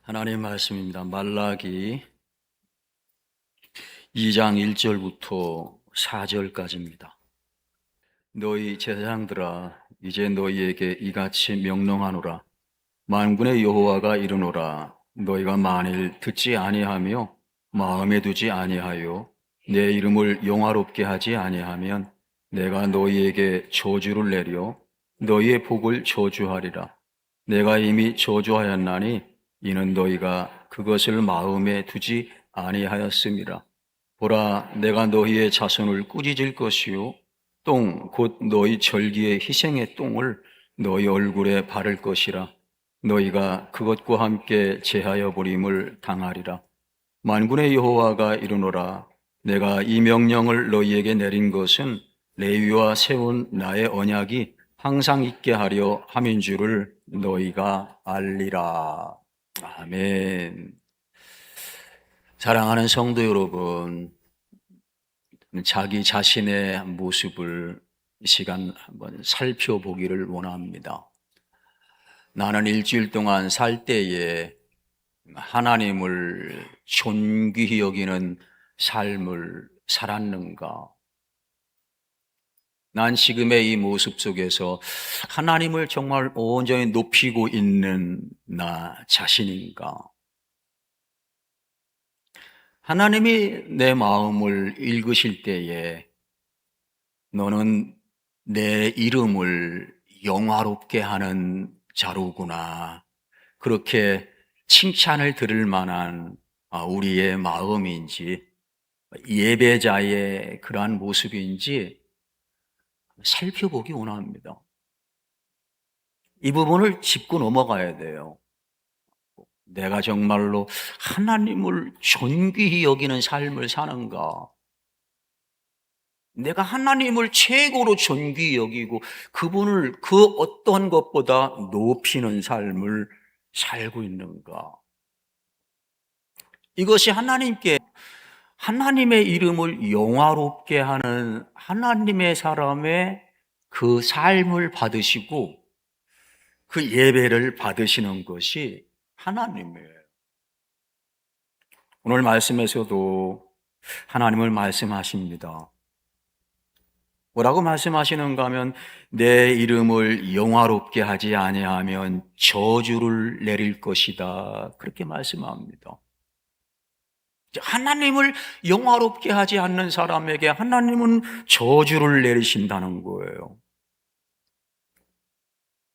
하나님 말씀입니다. 말라기 2장 1절부터 4절까지입니다. 너희 제사장들아, 이제 너희에게 이같이 명령하노라. 만군의 여호와가 이르노라. 너희가 만일 듣지 아니하며 마음에 두지 아니하여 내 이름을 영화롭게 하지 아니하면 내가 너희에게 저주를 내려 너희의 복을 저주하리라. 내가 이미 저주하였나니 이는 너희가 그것을 마음에 두지 아니하였음이라. 보라, 내가 너희의 자손을 꾸짖을 것이요 똥 곧 너희 절기의 희생의 똥을 너희 얼굴에 바를 것이라. 너희가 그것과 함께 제하여 버림을 당하리라. 만군의 여호와가 이르노라. 내가 이 명령을 너희에게 내린 것은 레위와 세운 나의 언약이 항상 있게 하려 함인 줄을 너희가 알리라. 아멘. 사랑하는 성도 여러분, 자기 자신의 모습을 이 시간 한번 살펴보기를 원합니다. 나는 일주일 동안 살 때에 하나님을 존귀히 여기는 삶을 살았는가? 난 지금의 이 모습 속에서 하나님을 정말 온전히 높이고 있는 나 자신인가? 하나님이 내 마음을 읽으실 때에 너는 내 이름을 영화롭게 하는 자로구나. 그렇게 칭찬을 들을 만한 우리의 마음인지 예배자의 그러한 모습인지 살펴보기 원합니다. 이 부분을 짚고 넘어가야 돼요. 내가 정말로 하나님을 존귀히 여기는 삶을 사는가? 내가 하나님을 최고로 존귀히 여기고 그분을 그 어떤 것보다 높이는 삶을 살고 있는가? 이것이 하나님의 이름을 영화롭게 하는 하나님의 사람의 그 삶을 받으시고 그 예배를 받으시는 것이 하나님이에요. 오늘 말씀에서도 하나님을 말씀하십니다. 뭐라고 말씀하시는가 하면 내 이름을 영화롭게 하지 아니하면 저주를 내릴 것이다. 그렇게 말씀합니다. 하나님을 영화롭게 하지 않는 사람에게 하나님은 저주를 내리신다는 거예요.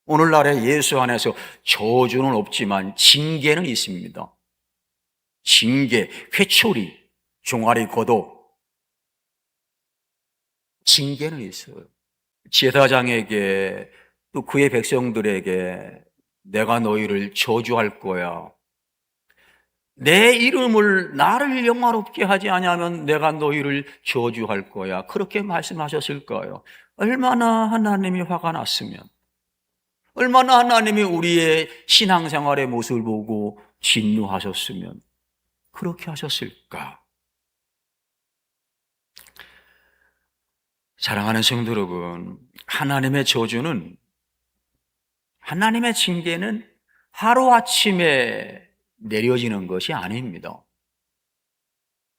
오늘날에 예수 안에서 저주는 없지만 징계는 있습니다. 징계, 회초리, 종아리 고도, 징계는 있어요. 제사장에게 또 그의 백성들에게 내가 너희를 저주할 거야. 내 이름을 나를 영화롭게 하지 아니하면 내가 너희를 저주할 거야. 그렇게 말씀하셨을까요? 얼마나 하나님이 화가 났으면, 얼마나 하나님이 우리의 신앙생활의 모습을 보고 진노하셨으면 그렇게 하셨을까? 사랑하는 성도 여러분, 하나님의 징계는 하루아침에 내려지는 것이 아닙니다.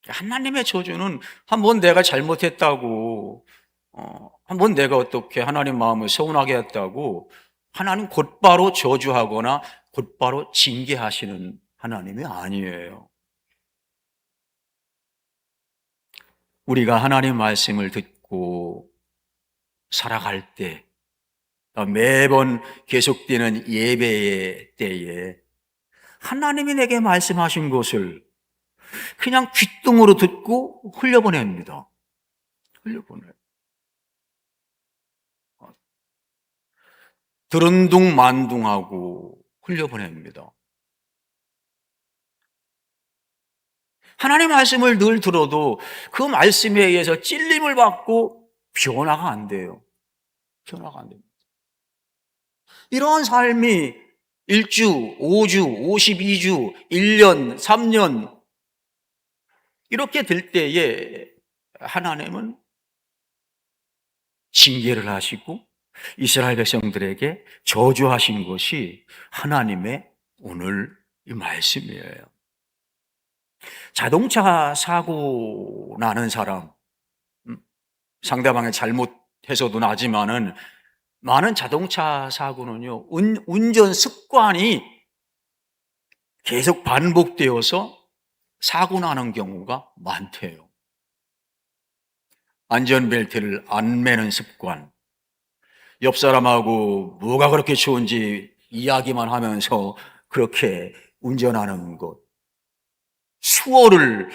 하나님의 저주는 한번 내가 잘못했다고, 한번 내가 어떻게 하나님 마음을 서운하게 했다고 하나님 곧바로 저주하거나 곧바로 징계하시는 하나님이 아니에요. 우리가 하나님 말씀을 듣고 살아갈 때, 매번 계속되는 예배의 때에 하나님이 내게 말씀하신 것을 그냥 귓등으로 듣고 흘려보냅니다. 흘려보내요. 들은둥만둥하고 흘려보냅니다. 하나님 말씀을 늘 들어도 그 말씀에 의해서 찔림을 받고 변화가 안 돼요. 변화가 안 됩니다. 이러한 삶이 1주, 5주, 52주, 1년, 3년 이렇게 될 때에 하나님은 징계를 하시고 이스라엘 백성들에게 저주하신 것이 하나님의 오늘 이 말씀이에요. 자동차 사고 나는 사람, 상대방이 잘못해서도 나지만은 많은 자동차 사고는요, 운전 습관이 계속 반복되어서 사고 나는 경우가 많대요. 안전벨트를 안 매는 습관, 옆 사람하고 뭐가 그렇게 좋은지 이야기만 하면서 그렇게 운전하는 것, 수어를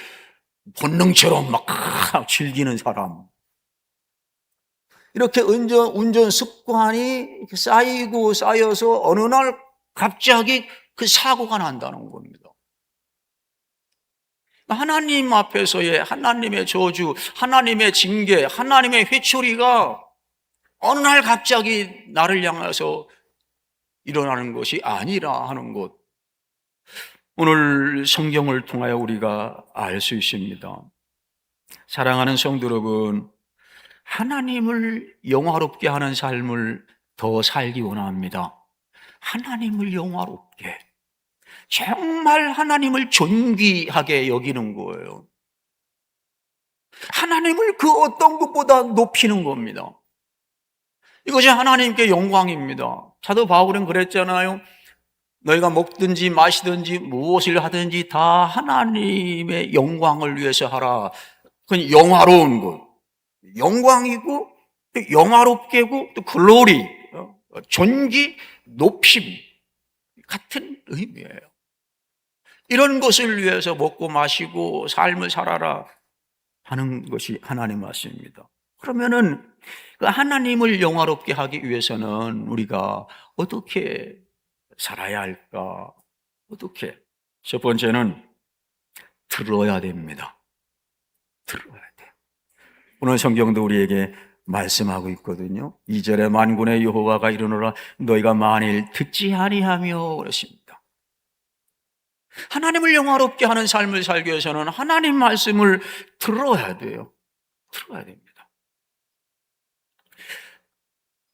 본능처럼 막 즐기는 사람, 이렇게 운전 습관이 쌓이고 쌓여서 어느 날 갑자기 그 사고가 난다는 겁니다. 하나님 앞에서의 하나님의 저주, 하나님의 징계, 하나님의 회초리가 어느 날 갑자기 나를 향해서 일어나는 것이 아니라 하는 것, 오늘 성경을 통하여 우리가 알 수 있습니다. 사랑하는 성도 여러분, 하나님을 영화롭게 하는 삶을 더 살기 원합니다. 하나님을 영화롭게, 정말 하나님을 존귀하게 여기는 거예요. 하나님을 그 어떤 것보다 높이는 겁니다. 이것이 하나님께 영광입니다. 사도 바울은 그랬잖아요. 너희가 먹든지 마시든지 무엇을 하든지 다 하나님의 영광을 위해서 하라. 그건 영화로운 것, 영광이고 또 영화롭게고 또 글로리, 존귀, 높임 같은 의미예요. 이런 것을 위해서 먹고 마시고 삶을 살아라 하는 것이 하나님 말씀입니다. 그러면은 그 하나님을 영화롭게 하기 위해서는 우리가 어떻게 살아야 할까? 어떻게? 첫 번째는 들어야 됩니다. 들어야 돼요. 오늘 성경도 우리에게 말씀하고 있거든요. 2절에 만군의 여호와가 이르노라 너희가 만일 듣지 아니하며 그러십니다. 하나님을 영화롭게 하는 삶을 살기 위해서는 하나님 말씀을 들어야 돼요. 들어야 됩니다.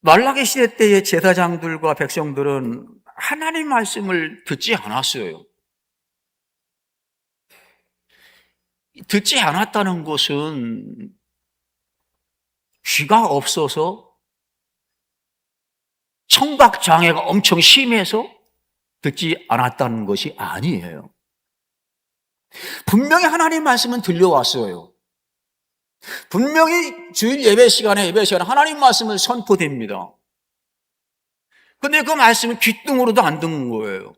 말라기 시대 때의 제사장들과 백성들은 하나님 말씀을 듣지 않았어요. 듣지 않았다는 것은 귀가 없어서 청각 장애가 엄청 심해서 듣지 않았다는 것이 아니에요. 분명히 하나님 말씀은 들려왔어요. 분명히 주일 예배 시간에 하나님 말씀을 선포됩니다. 근데 그 말씀은 귓등으로도 안 듣는 거예요.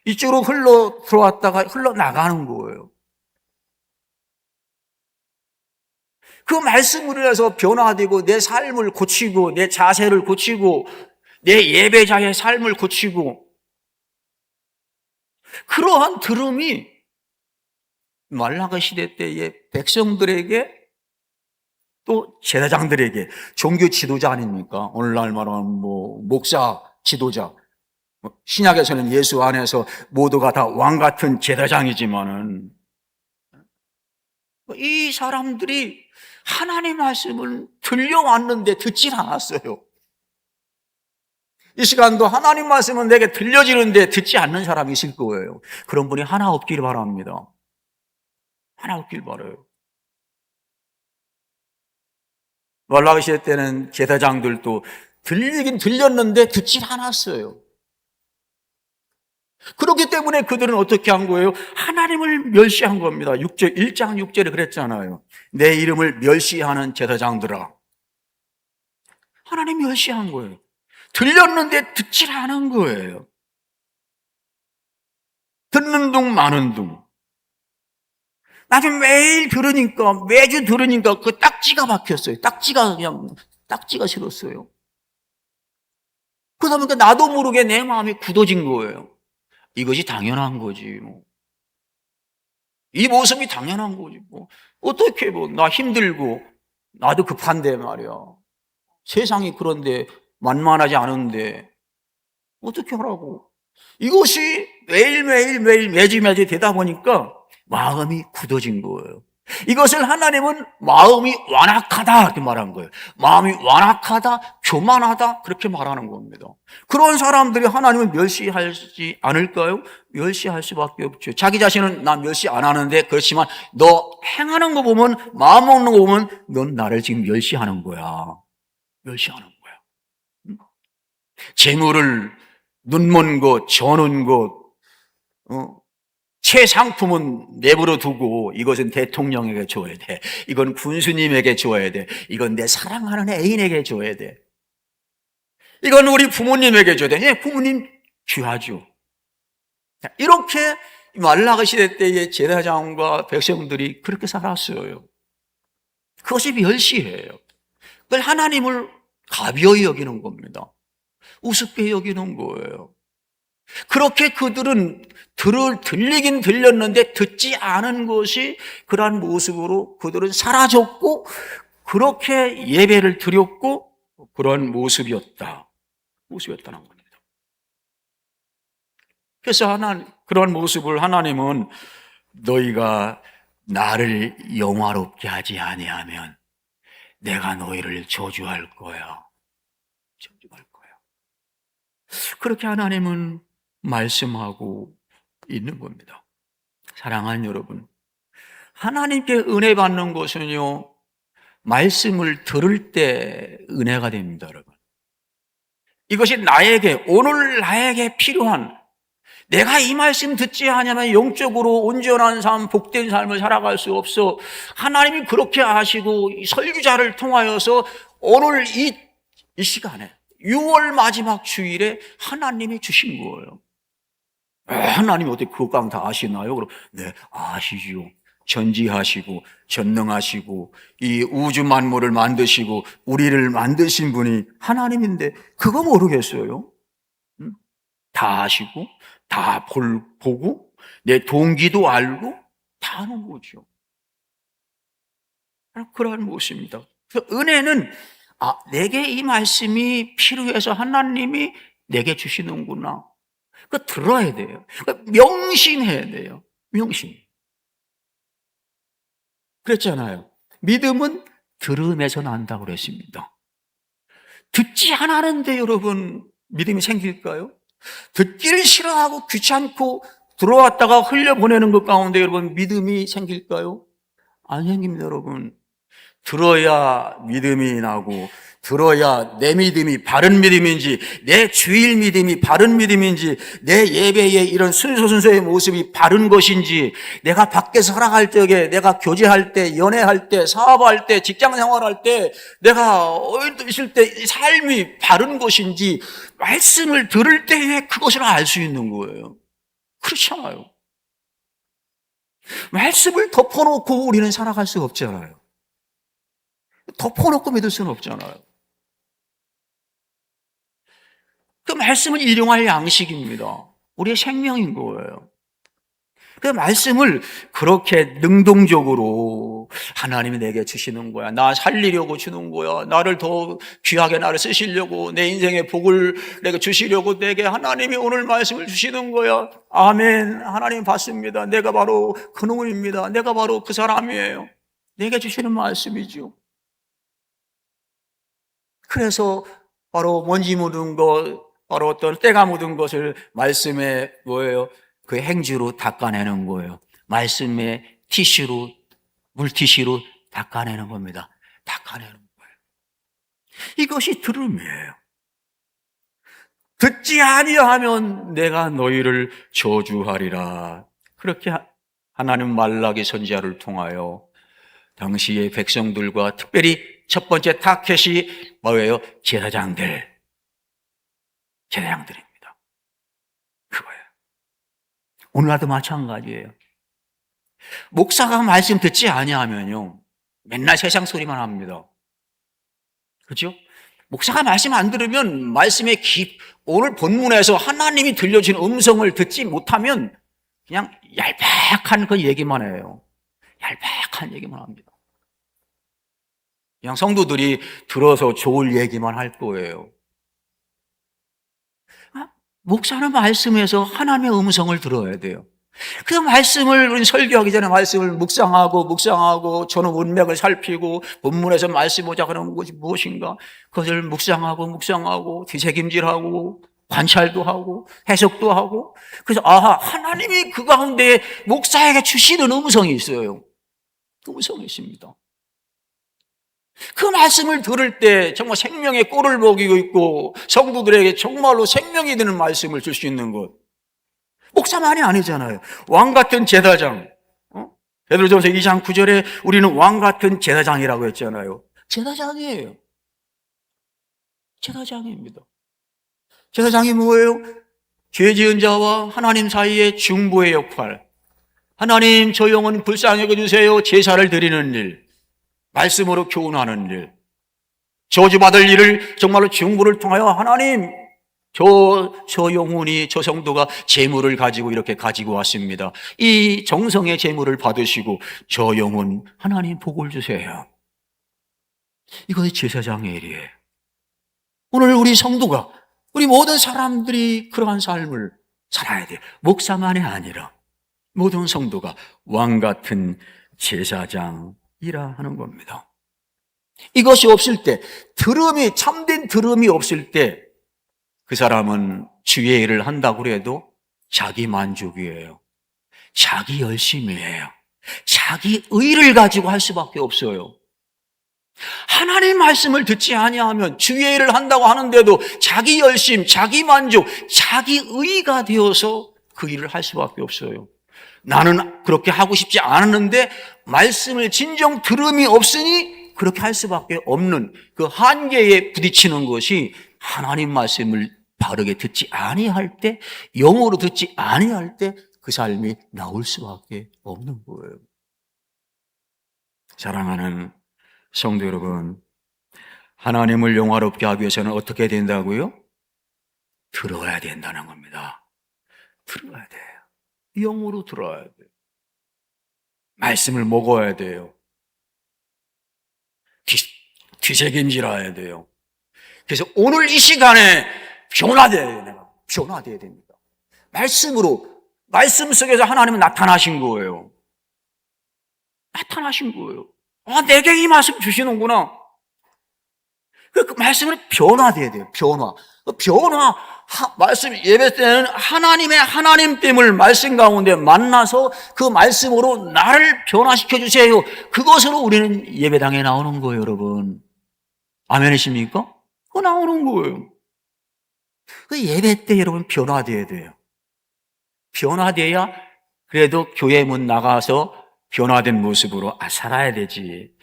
이쪽으로 흘러 들어왔다가 흘러 나가는 거예요. 그 말씀으로 인해서 변화되고 내 삶을 고치고 내 자세를 고치고 내 예배자의 삶을 고치고, 그러한 들음이 말라기 시대 때의 백성들에게 또 제사장들에게, 종교 지도자 아닙니까? 오늘날 말하면 목사 지도자, 신약에서는 예수 안에서 모두가 다 왕 같은 제사장이지만은 이 사람들이 하나님 말씀을 들려왔는데 듣질 않았어요. 이 시간도 하나님 말씀은 내게 들려지는데 듣지 않는 사람이 있을 거예요. 그런 분이 하나 없기를 바랍니다. 하나 없길 바라요. 말라기 시대 때는 제사장들도 들리긴 들렸는데 듣질 않았어요. 그렇기 때문에 그들은 어떻게 한 거예요? 하나님을 멸시한 겁니다. 1장 6절에 그랬잖아요. 내 이름을 멸시하는 제사장들아. 하나님 멸시한 거예요. 들렸는데 듣질 않은 거예요. 듣는 둥 마는 둥. 나중에 매일 들으니까, 매주 들으니까 그 딱지가 박혔어요. 딱지가 싫었어요. 그러다 보니까 나도 모르게 내 마음이 굳어진 거예요. 이것이 당연한 거지, 이 모습이 당연한 거지, 어떻게, 나 힘들고, 나도 급한데 말이야. 세상이 그런데, 만만하지 않은데, 어떻게 하라고. 이것이 매주 되다 보니까 마음이 굳어진 거예요. 이것을 하나님은 마음이 완악하다 이렇게 말한 거예요. 마음이 완악하다, 교만하다 그렇게 말하는 겁니다. 그런 사람들이 하나님을 멸시하지 않을까요? 멸시할 수밖에 없죠. 자기 자신은 나 멸시 안 하는데, 그렇지만 너 행하는 거 보면, 마음 먹는 거 보면 넌 나를 지금 멸시하는 거야. 멸시하는 거야. 재물을 눈먼 것, 저는 것, 최상품은 내버려 두고 이것은 대통령에게 줘야 돼. 이건 군수님에게 줘야 돼. 이건 내 사랑하는 애인에게 줘야 돼. 이건 우리 부모님에게 줘야 돼. 예, 부모님 귀하죠. 이렇게 말라기 시대 때의 제사장과 백성들이 그렇게 살았어요. 그것이 멸시예요. 그걸 하나님을 가벼이 여기는 겁니다. 우습게 여기는 거예요. 그렇게 그들은 들리긴 들렸는데 듣지 않은 것이 그러한 모습으로 그들은 사라졌고, 그렇게 예배를 드렸고, 그러한 모습이었다는 겁니다. 그래서 그러한 모습을 하나님은 너희가 나를 영화롭게 하지 아니하면 내가 너희를 저주할 거야. 저주할 거야. 그렇게 하나님은 말씀하고 있는 겁니다. 사랑하는 여러분, 하나님께 은혜 받는 것은요, 말씀을 들을 때 은혜가 됩니다, 여러분. 이것이 오늘 나에게 필요한, 내가 이 말씀 듣지 않으면 영적으로 온전한 삶, 복된 삶을 살아갈 수 없어. 하나님이 그렇게 하시고 이 설교자를 통하여서 오늘 이 시간에 6월 마지막 주일에 하나님이 주신 거예요. 하나님이 어떻게 그것랑 다 아시나요? 그럼 네, 아시죠. 전지하시고 전능하시고 이 우주 만물을 만드시고 우리를 만드신 분이 하나님인데 그거 모르겠어요? 다 아시고 다 보고 내 동기도 알고 다 아는 거죠. 그러한 모습입니다. 그래서 은혜는 내게 이 말씀이 필요해서 하나님이 내게 주시는구나. 그거 들어야 돼요. 명심해야 돼요. 명심. 그랬잖아요. 믿음은 들음에서 난다고 그랬습니다. 듣지 않았는데 여러분 믿음이 생길까요? 듣기를 싫어하고 귀찮고 들어왔다가 흘려보내는 것 가운데 여러분 믿음이 생길까요? 안 생깁니다, 여러분. 들어야 믿음이 나고, 들어야 내 믿음이 바른 믿음인지, 내 주일 믿음이 바른 믿음인지, 내 예배의 이런 순서의 모습이 바른 것인지, 내가 밖에서 살아갈 적에, 내가 교제할 때, 연애할 때, 사업할 때, 직장 생활할 때, 내가 있을 때 삶이 바른 것인지, 말씀을 들을 때에 그것을 알 수 있는 거예요. 그렇잖아요. 말씀을 덮어놓고 우리는 살아갈 수가 없잖아요. 덮어놓고 믿을 수는 없잖아요. 그 말씀은 일용할 양식입니다. 우리의 생명인 거예요. 그 말씀을 그렇게 능동적으로 하나님이 내게 주시는 거야. 나 살리려고 주는 거야. 나를 더 귀하게 나를 쓰시려고, 내 인생의 복을 내게 주시려고 내게 하나님이 오늘 말씀을 주시는 거야. 아멘. 하나님 받습니다. 내가 바로 그 놈입니다. 내가 바로 그 사람이에요. 내게 주시는 말씀이죠. 그래서 바로 먼지 묻은 것, 바로 어떤 때가 묻은 것을 말씀에 뭐예요? 그 행주로 닦아내는 거예요. 말씀에 티슈로, 물티슈로 닦아내는 겁니다. 닦아내는 거예요. 이것이 들음이에요. 듣지 아니하면 내가 너희를 저주하리라. 그렇게 하나님 말라기 선지자를 통하여 당시의 백성들과 특별히 첫 번째 타켓이 뭐예요? 제사장들입니다. 그거예요. 오늘날도 마찬가지예요. 목사가 말씀 듣지 아니하면요, 맨날 세상 소리만 합니다. 그렇죠? 목사가 말씀 안 들으면 말씀의 오늘 본문에서 하나님이 들려준 음성을 듣지 못하면 그냥 얄팍한 그 얘기만 해요. 얄팍한 얘기만 합니다. 그냥 성도들이 들어서 좋을 얘기만 할 거예요. 목사는 말씀에서 하나님의 음성을 들어야 돼요. 그 말씀을 우리 설교하기 전에 말씀을 묵상하고 저는 문맥을 살피고 본문에서 말씀 보자 그러는 것이 무엇인가 그것을 묵상하고 뒤새김질하고 관찰도 하고 해석도 하고 그래서 하나님이 그 가운데 목사에게 주시는 음성이 있어요. 그 음성이 있습니다. 그 말씀을 들을 때 정말 생명의 꼴을 먹이고 있고 성도들에게 정말로 생명이 되는 말씀을 줄 수 있는 것. 목사만이 아니잖아요. 왕 같은 제사장. 베드로전서 2장 9절에 우리는 왕 같은 제사장이라고 했잖아요. 제사장이에요. 제사장입니다. 제사장이 뭐예요? 죄 지은 자와 하나님 사이의 중보의 역할. 하나님 저 영혼 불쌍히 여겨주세요. 제사를 드리는 일. 말씀으로 교훈하는 일. 저주받을 일을 정말로 중보를 통하여 하나님 저 영혼이 저 성도가 재물을 가지고 이렇게 가지고 왔습니다. 이 정성의 재물을 받으시고 저 영혼 하나님 복을 주세요. 이것이 제사장의 일이에요. 오늘 우리 성도가 우리 모든 사람들이 그러한 삶을 살아야 돼요. 목사만이 아니라 모든 성도가 왕 같은 제사장이라 하는 겁니다. 이것이 없을 때 참된 들음이 없을 때 그 사람은 주의 일을 한다고 해도 자기 만족이에요. 자기 열심이에요. 자기 의를 가지고 할 수밖에 없어요. 하나님 말씀을 듣지 아니하면 주의 일을 한다고 하는데도 자기 열심, 자기 만족, 자기 의가 되어서 그 일을 할 수밖에 없어요. 나는 그렇게 하고 싶지 않았는데 말씀을 진정 들음이 없으니 그렇게 할 수밖에 없는 그 한계에 부딪히는 것이 하나님 말씀을 바르게 듣지 아니할 때, 영어로 듣지 아니할 때 그 삶이 나올 수밖에 없는 거예요. 사랑하는 성도 여러분, 하나님을 영화롭게 하기 위해서는 어떻게 된다고요? 들어야 된다는 겁니다. 들어야 돼요. 영으로 들어야 돼요. 말씀을 먹어야 돼요. 뒤새김질해야 돼요. 그래서 오늘 이 시간에 변화돼야 됩니다. 말씀 속에서 하나님은 나타나신 거예요. 내게 이 말씀 주시는구나. 그 말씀은 변화돼야 돼요. 말씀 예배 때는 하나님의 하나님됨을 말씀 가운데 만나서 그 말씀으로 나를 변화시켜 주세요. 그것으로 우리는 예배당에 나오는 거예요, 여러분. 아멘이십니까? 그거 나오는 거예요. 그 예배 때 여러분 변화돼야 돼요. 변화돼야 그래도 교회 문 나가서 변화된 모습으로 살아야 되지.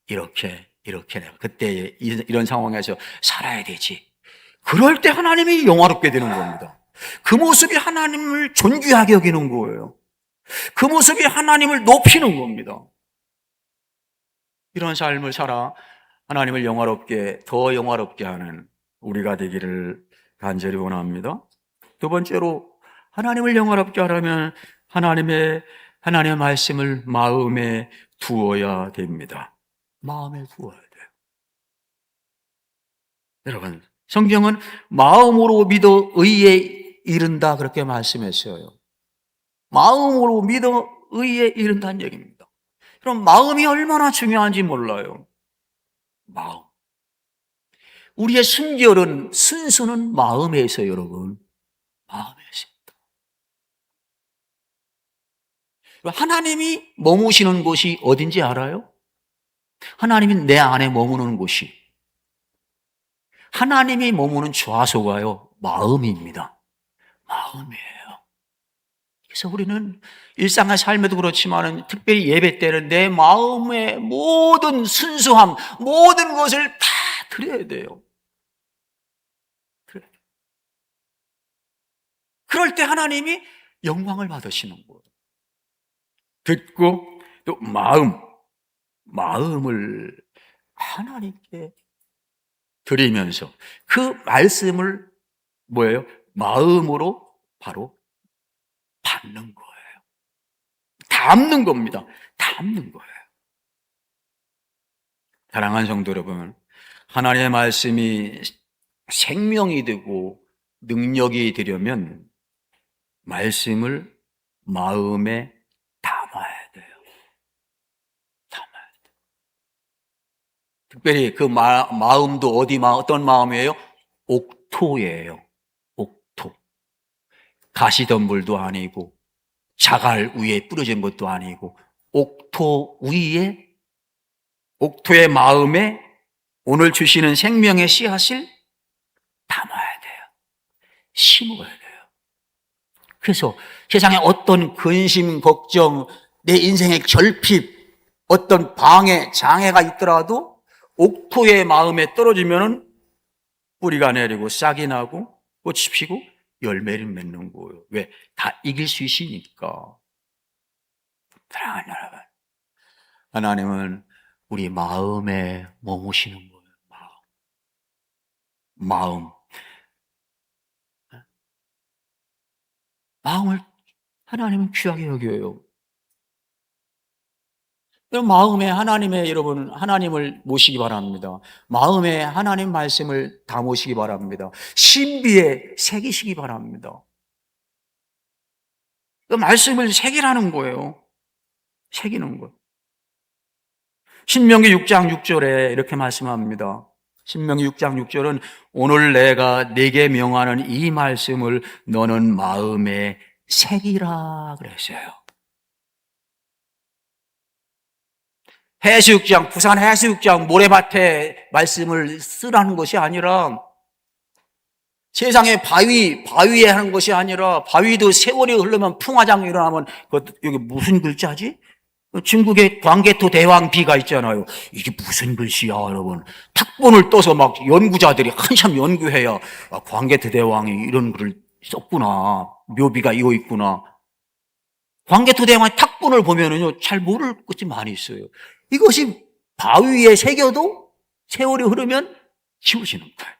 이렇게 내가 그때 이런 상황에서 살아야 되지. 그럴 때 하나님이 영화롭게 되는 겁니다. 그 모습이 하나님을 존귀하게 여기는 거예요. 그 모습이 하나님을 높이는 겁니다. 이런 삶을 살아 하나님을 더 영화롭게 하는 우리가 되기를 간절히 원합니다. 두 번째로 하나님을 영화롭게 하려면 하나님의 말씀을 마음에 두어야 됩니다. 마음에 두어야 돼요. 여러분, 성경은 마음으로 믿어 의에 이른다 그렇게 말씀했어요. 마음으로 믿어 의에 이른다는 얘기입니다. 그럼 마음이 얼마나 중요한지 몰라요. 마음. 우리의 순수는 마음에 있어요, 여러분. 마음에 있습니다. 하나님이 머무시는 곳이 어딘지 알아요? 하나님이 내 안에 머무는 곳이. 하나님이 머무는 좌소가요, 마음입니다. 마음이에요. 그래서 우리는 일상의 삶에도 그렇지만 특별히 예배 때는 내 마음의 모든 순수함, 모든 것을 다 드려야 돼요. 그럴 때 하나님이 영광을 받으시는 거예요. 듣고 또 마음을 하나님께 드리면서 그 말씀을 마음으로 바로 받는 거예요. 담는 겁니다. 담는 거예요. 사랑하는 성도 여러분, 하나님의 말씀이 생명이 되고 능력이 되려면 말씀을 마음에 담아야 돼요. 담아야 돼요. 특별히 그 마음도 어떤 마음이에요? 옥토예요. 옥토. 가시덤불도 아니고 자갈 위에 뿌려진 것도 아니고 옥토 위에, 옥토의 마음에 오늘 주시는 생명의 씨앗을 담아야 돼요. 심어야 돼요. 그래서 세상에 어떤 근심, 걱정, 내 인생의 결핍, 어떤 방해, 장애가 있더라도 옥토의 마음에 떨어지면 뿌리가 내리고 싹이 나고 꽃이 피고 열매를 맺는 거예요. 왜? 다 이길 수 있으니까. 사랑하는 여러분, 하나님은 우리 마음에 머무시는 거예요. 마음. 마음을 하나님은 귀하게 여겨요. 마음에 여러분, 하나님을 모시기 바랍니다. 마음에 하나님 말씀을 담으시기 바랍니다. 신비에 새기시기 바랍니다. 그 말씀을 새기라는 거예요. 새기는 거. 신명기 6장 6절에 이렇게 말씀합니다. 신명기 6장 6절은 오늘 내가 네게 명하는 이 말씀을 너는 마음에 새기라 그랬어요. 해수욕장, 부산 해수욕장 모래밭에 말씀을 쓰라는 것이 아니라 세상의 바위에 하는 것이 아니라 바위도 세월이 흐르면 풍화장이 일어나면 여기 무슨 글자지? 중국의 광개토 대왕 비가 있잖아요. 이게 무슨 글씨야, 여러분. 탁본을 떠서 막 연구자들이 한참 연구해야 광개토 대왕이 이런 글을 썼구나. 묘비가 이거 있구나. 광개토 대왕의 탁본을 보면은요, 잘 모를 것이 많이 있어요. 이것이 바위에 새겨도 세월이 흐르면 지워지는 거예요.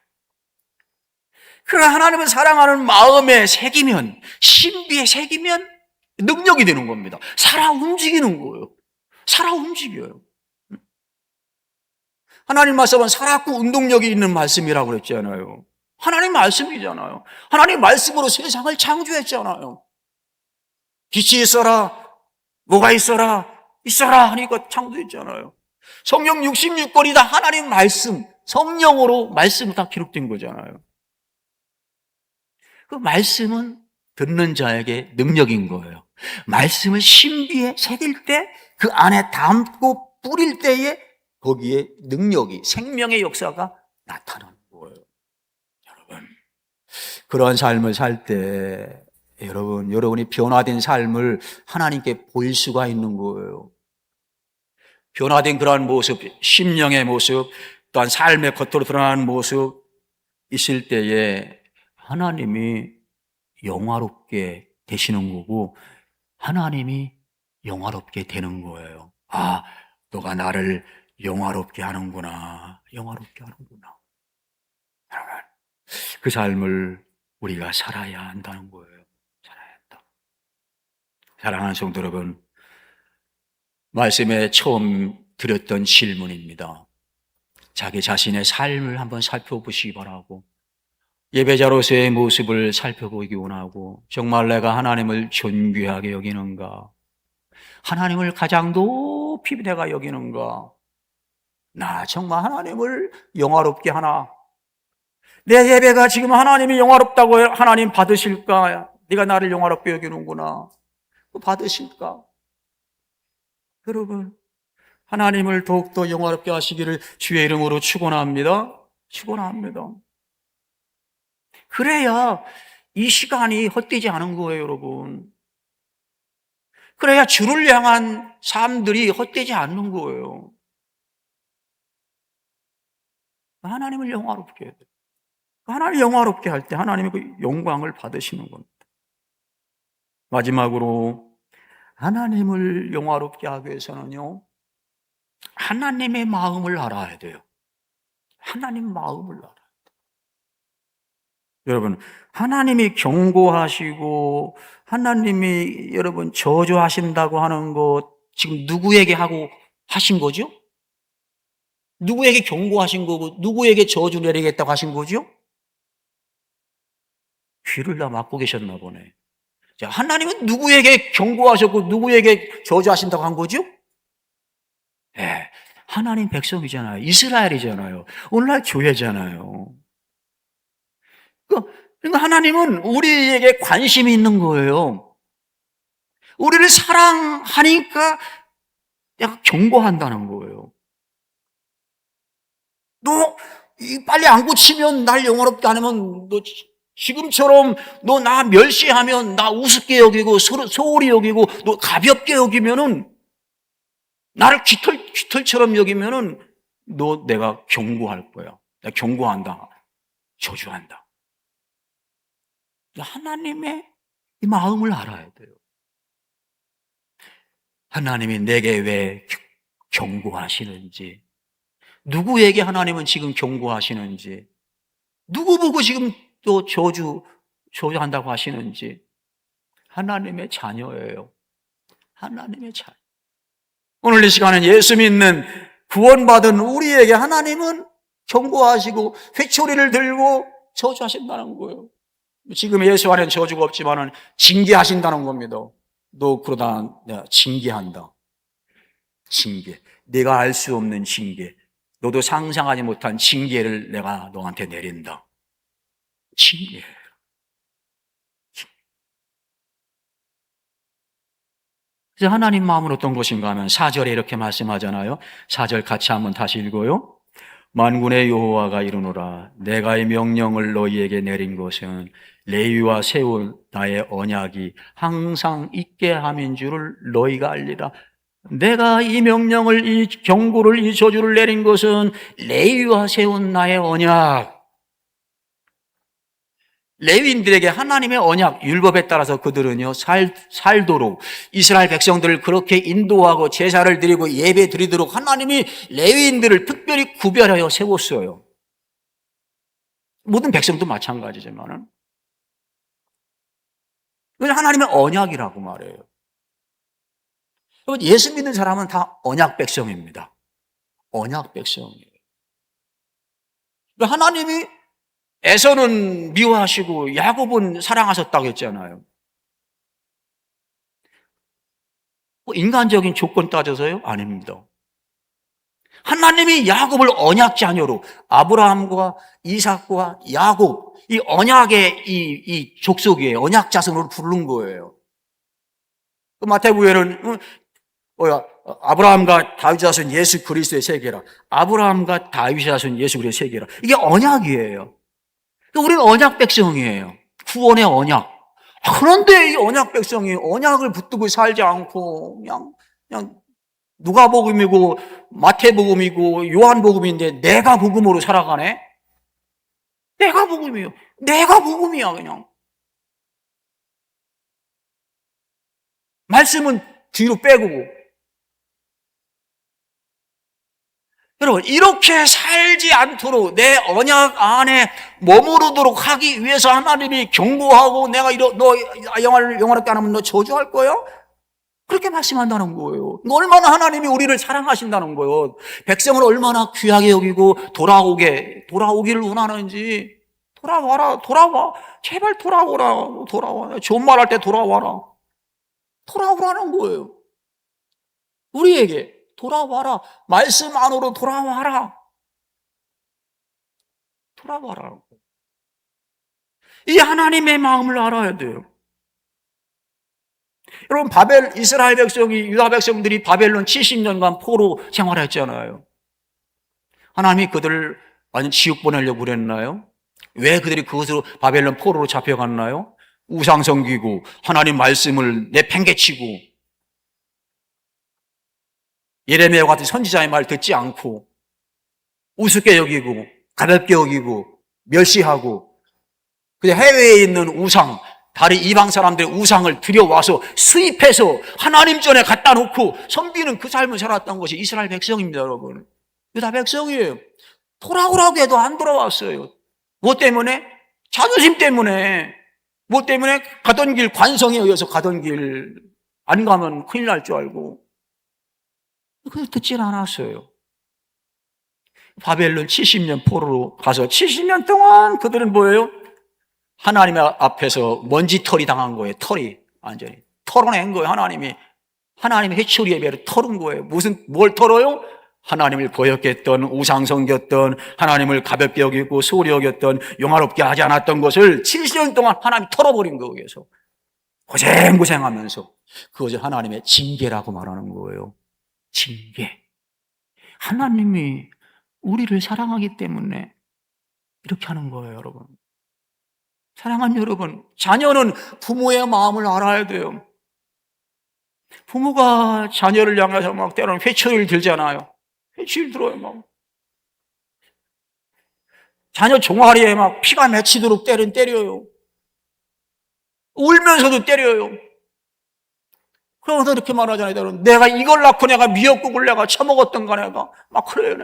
그러나 하나님을 사랑하는 마음에 새기면, 신비에 새기면 능력이 되는 겁니다. 살아 움직이는 거예요. 살아 움직여요. 하나님 말씀은 살았고 운동력이 있는 말씀이라고 그랬잖아요. 하나님 말씀이잖아요. 하나님 말씀으로 세상을 창조했잖아요. 빛이 있어라, 뭐가 있어라, 있어라 하니까 창조했잖아요. 성경 66권이 다 하나님 말씀, 성령으로 말씀이 다 기록된 거잖아요. 그 말씀은 듣는 자에게 능력인 거예요. 말씀을 신비에 새길 때, 그 안에 담고 뿌릴 때에 거기에 능력이, 생명의 역사가 나타나는 거예요. 여러분, 그런 삶을 살 때 여러분이 변화된 삶을 하나님께 보일 수가 있는 거예요. 변화된 그러한 모습, 심령의 모습, 또한 삶의 겉으로 드러나는 모습 있을 때에 하나님이 영화롭게 되시는 거고 하나님이 영화롭게 되는 거예요. 아, 너가 나를 영화롭게 하는구나. 영화롭게 하는구나. 여러분, 그 삶을 우리가 살아야 한다는 거예요. 살아야 한다. 사랑하는 성도 여러분, 말씀에 처음 드렸던 질문입니다. 자기 자신의 삶을 한번 살펴보시기 바라고 예배자로서의 모습을 살펴보기 원하고 정말 내가 하나님을 존귀하게 여기는가? 하나님을 가장 높이 내가 여기는가? 나 정말 하나님을 영화롭게 하나? 내 예배가 지금 하나님이 영화롭다고 하나님 받으실까? 네가 나를 영화롭게 여기는구나. 받으실까? 여러분, 하나님을 더욱더 영화롭게 하시기를 주의 이름으로 축원합니다. 축원합니다. 그래야 이 시간이 헛되지 않은 거예요, 여러분. 그래야 주를 향한 삶들이 헛되지 않는 거예요. 하나님을 영화롭게 해야 돼요. 하나님을 영화롭게 할 때 하나님의 그 영광을 받으시는 겁니다. 마지막으로 하나님을 영화롭게 하기 위해서는요, 하나님의 마음을 알아야 돼요. 하나님 마음을 알아야 돼요. 여러분, 하나님이 경고하시고 하나님이 여러분 저주하신다고 하는 것 지금 누구에게 하고 하신 거죠? 누구에게 경고하신 거고 누구에게 저주 내리겠다고 하신 거죠? 귀를 다 막고 계셨나 보네. 자, 하나님은 누구에게 경고하셨고 누구에게 저주하신다고 한 거죠? 네, 하나님 백성이잖아요. 이스라엘이잖아요. 오늘날 교회잖아요. 그러니까 하나님은 우리에게 관심이 있는 거예요. 우리를 사랑하니까 내가 경고한다는 거예요. 너 빨리 안 고치면 날 영원롭게 안 하면 너 지금처럼 너 나 멸시하면 나 우습게 여기고 소홀히 여기고 너 가볍게 여기면은 나를 깃털처럼 여기면은 너 내가 경고할 거야. 내가 경고한다. 저주한다. 하나님의 이 마음을 알아야 돼요. 하나님이 내게 왜 경고하시는지, 누구에게 하나님은 지금 경고하시는지, 누구 보고 지금 또 저주한다고 하시는지, 하나님의 자녀예요. 하나님의 자녀. 오늘 이 시간은 예수 믿는 구원받은 우리에게 하나님은 경고하시고 회초리를 들고 저주하신다는 거예요. 지금 예수 안에는 저주가 없지만은 징계하신다는 겁니다. 너 그러다 내가 징계한다. 징계. 내가 알 수 없는 징계. 너도 상상하지 못한 징계를 내가 너한테 내린다. 징계. 그래서 하나님 마음은 어떤 것인가 하면 4절에 이렇게 말씀하잖아요. 4절 같이 한번 다시 읽어요. 만군의 여호와가 이르노라. 내가 이 명령을 너희에게 내린 것은 레위와 세운 나의 언약이 항상 있게 함인 줄을 너희가 알리라. 내가 이 명령을, 이 경고를, 이 저주를 내린 것은 레위와 세운 나의 언약. 레위인들에게 하나님의 언약, 율법에 따라서 그들은요, 살도록 이스라엘 백성들을 그렇게 인도하고 제사를 드리고 예배 드리도록 하나님이 레위인들을 특별히 구별하여 세웠어요. 모든 백성도 마찬가지지만은. 그건 하나님의 언약이라고 말해요. 예수 믿는 사람은 다 언약 백성입니다. 언약 백성이에요. 하나님이 에서는 미워하시고 야곱은 사랑하셨다고 했잖아요. 인간적인 조건 따져서요? 아닙니다. 하나님이 야곱을 언약 자녀로 아브라함과 이삭과 야곱, 이 언약의 이 족속이에요. 언약 자손으로 부른 거예요. 마태복음에는 아브라함과 다윗 자손 예수 그리스도의 세계라. 아브라함과 다윗 자손 예수 그리스도의 세계라. 이게 언약이에요. 우리는 언약 백성이에요. 구원의 언약. 그런데 이 언약 백성이 언약을 붙들고 살지 않고 그냥 누가복음이고 마태복음이고 요한복음인데 내가 복음으로 살아가네? 내가 복음이에요. 내가 복음이야 그냥. 말씀은 뒤로 빼고. 여러분, 이렇게 살지 않도록 내 언약 안에 머무르도록 하기 위해서 하나님이 경고하고 내가 너 영원롭게 안 하면 너 저주할 거야? 그렇게 말씀한다는 거예요. 얼마나 하나님이 우리를 사랑하신다는 거예요. 백성을 얼마나 귀하게 여기고 돌아오기를 원하는지. 돌아와. 제발 돌아와. 좋은 말 할 때 돌아와라. 돌아오라는 거예요. 우리에게. 돌아와라. 말씀 안으로 돌아와라. 돌아와라. 이 하나님의 마음을 알아야 돼요. 여러분, 이스라엘 백성이, 유다 백성들이 바벨론 70년간 포로 생활했잖아요. 하나님이 그들을 완전 지옥 보내려고 그랬나요? 왜 그들이 그것으로 바벨론 포로로 잡혀갔나요? 우상 섬기고 하나님 말씀을 내팽개치고 예레미야 같은 선지자의 말 듣지 않고 우습게 여기고 가볍게 여기고 멸시하고 그냥 해외에 있는 우상, 다른 이방 사람들의 우상을 들여와서 수입해서 하나님 전에 갖다 놓고 섬기는 그 삶을 살았던 것이 이스라엘 백성입니다, 여러분. 유다 백성이에요. 돌아오라고 해도 안 돌아왔어요. 뭐 때문에? 자존심 때문에. 뭐 때문에? 가던 길, 관성에 의해서 가던 길 안 가면 큰일 날 줄 알고. 그걸 듣질 않았어요. 바벨론 70년 포로로 가서 70년 동안 그들은 뭐예요? 하나님 앞에서 먼지털이 당한 거예요. 털이. 완전히 털어낸 거예요. 하나님의 회초리 예배를 털은 거예요. 뭘 털어요? 하나님을 거역했던, 우상 섬겼던, 하나님을 가볍게 여기고 소홀히 여겼던, 영화롭게 하지 않았던 것을 70년 동안 하나님이 털어버린 거예요. 고생하면서 그것을 하나님의 징계라고 말하는 거예요. 징계. 하나님이 우리를 사랑하기 때문에 이렇게 하는 거예요, 여러분. 사랑하는 여러분, 자녀는 부모의 마음을 알아야 돼요. 부모가 자녀를 향해서 막 때로는 회초리를 들잖아요. 회초리를 들어요, 막. 자녀 종아리에 막 피가 맺히도록 때려요. 울면서도 때려요. 그러면서 이렇게 말하잖아요. 내가 이걸 낳고 내가 미역국을 내가 처먹었던가 내가 막 그래요.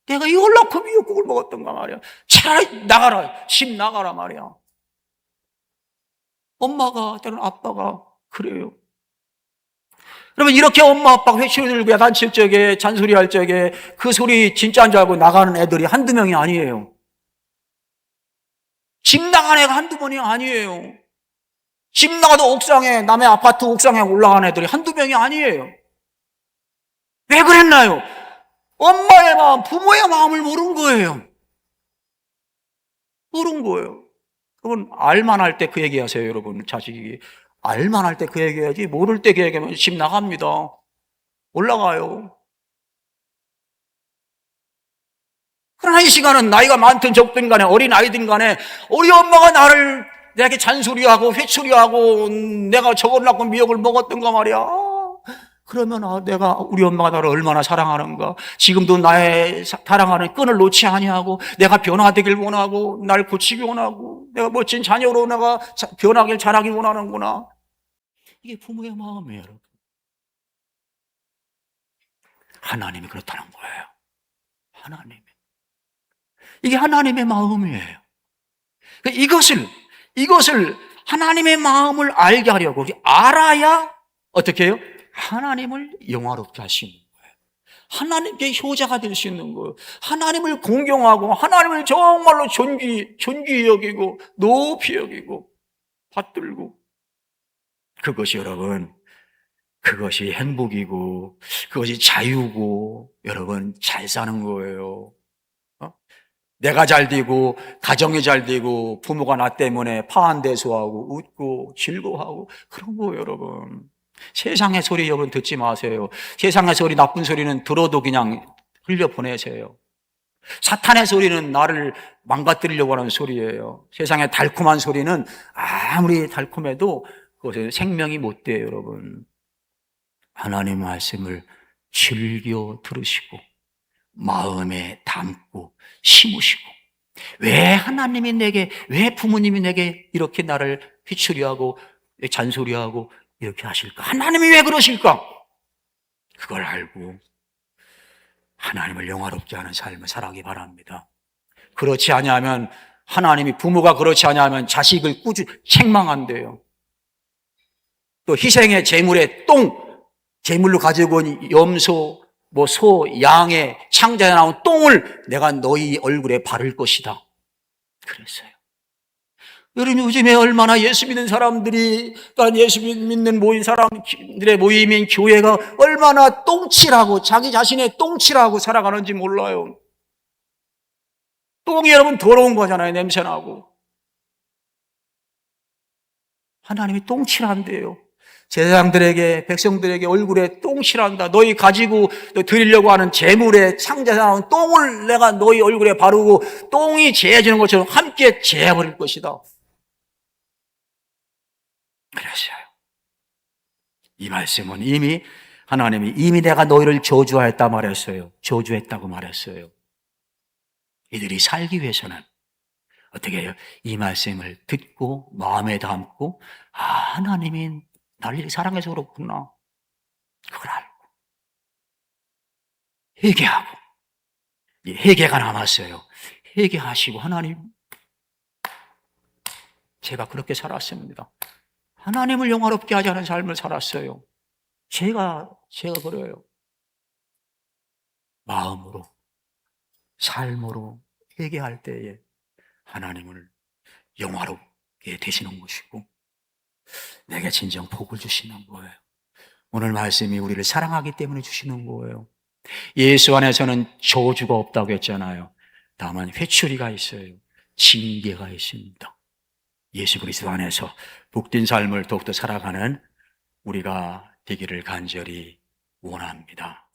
내가 이걸 낳고 미역국을 먹었던가 말이야. 차라리 나가라. 집 나가라 말이야. 엄마가 때로는 아빠가 그래요. 여러분 이렇게 엄마 아빠가 회초리 들고 야단칠 적에 잔소리할 적에 그 소리 진짜인 줄 알고 나가는 애들이 한두 명이 아니에요. 집 나간 애가 한두 번이 아니에요. 집 나가도 옥상에 남의 아파트 옥상에 올라간 애들이 한두 명이 아니에요. 왜 그랬나요? 엄마의 마음, 부모의 마음을 모른 거예요. 모른 거예요. 여러분 알만할 때 그 얘기하세요. 여러분 자식이 알만할 때 그 얘기해야지 모를 때 그 얘기하면 집 나갑니다. 올라가요. 그러나 이 시간은 나이가 많든 적든 간에 어린 아이든 간에 우리 엄마가 내게 잔소리하고 회초리하고 내가 저걸 낳고 미역을 먹었던가 말이야. 그러면 우리 엄마가 나를 얼마나 사랑하는가. 지금도 나의 사랑하는 끈을 놓지 아니하고 내가 변화되길 원하고 날 고치기 원하고 내가 멋진 자녀로 내가 변하길 잘하길 원하는구나. 이게 부모의 마음이에요, 여러분. 하나님이 그렇다는 거예요. 이게 하나님의 마음이에요. 이것을 하나님의 마음을 알게 하려고 알아야 어떻게 해요? 하나님을 영화롭게 하시는 거예요. 하나님께 효자가 될 수 있는 거예요. 하나님을 공경하고 하나님을 정말로 존귀히 여기고 높이 여기고 받들고 그것이 여러분 그것이 행복이고 그것이 자유고 여러분 잘 사는 거예요. 내가 잘 되고 가정이 잘 되고 부모가 나 때문에 파한대소하고 웃고 즐거워하고 그런 거예요, 여러분. 세상의 소리 여러분 듣지 마세요. 세상의 소리 나쁜 소리는 들어도 그냥 흘려보내세요. 사탄의 소리는 나를 망가뜨리려고 하는 소리예요. 세상의 달콤한 소리는 아무리 달콤해도 그것은 생명이 못 돼요, 여러분. 하나님 말씀을 즐겨 들으시고 마음에 담고 심으시고 왜 부모님이 내게 이렇게 나를 휘추리하고 잔소리하고 이렇게 하실까? 하나님이 왜 그러실까? 그걸 알고 하나님을 영화롭게 하는 삶을 살아가기 바랍니다. 그렇지 아니하면 부모가 그렇지 아니하면 자식을 꾸준히 책망한대요. 또 희생의 제물로 가지고 온 염소, 소, 양의 창자에 나온 똥을 내가 너희 얼굴에 바를 것이다. 그랬어요. 여러분 요즘에 얼마나 예수 믿는 사람들이, 예수 믿는 사람들의 모임인 교회가 얼마나 똥칠하고 자기 자신의 똥칠하고 살아가는지 몰라요. 똥이 여러분 더러운 거잖아요. 냄새나고. 하나님이 똥칠한대요. 제사장들에게 백성들에게 얼굴에 똥칠한다. 너희 가지고 드리려고 하는 제물에 창자에 나온 똥을 내가 너희 얼굴에 바르고 똥이 제해지는 것처럼 함께 제해버릴 것이다. 그랬어요. 이 말씀은 하나님이 이미 내가 너희를 저주하였다 말했어요. 저주했다고 말했어요. 이들이 살기 위해서는 어떻게 해요? 이 말씀을 듣고 마음에 담고 하나님이 나를 사랑해서 그렇구나. 그걸 알고 회개하고 회개가 남았어요. 회개하시고 하나님 제가 그렇게 살았습니다. 하나님을 영화롭게 하지 않은 삶을 살았어요. 제가 그래요. 마음으로 삶으로 회개할 때에 하나님을 영화롭게 되시는 것이고 내게 진정 복을 주시는 거예요. 오늘 말씀이 우리를 사랑하기 때문에 주시는 거예요. 예수 안에서는 저주가 없다고 했잖아요. 다만 회초리가 있어요. 징계가 있습니다. 예수 그리스도 안에서 복된 삶을 더욱더 살아가는 우리가 되기를 간절히 원합니다.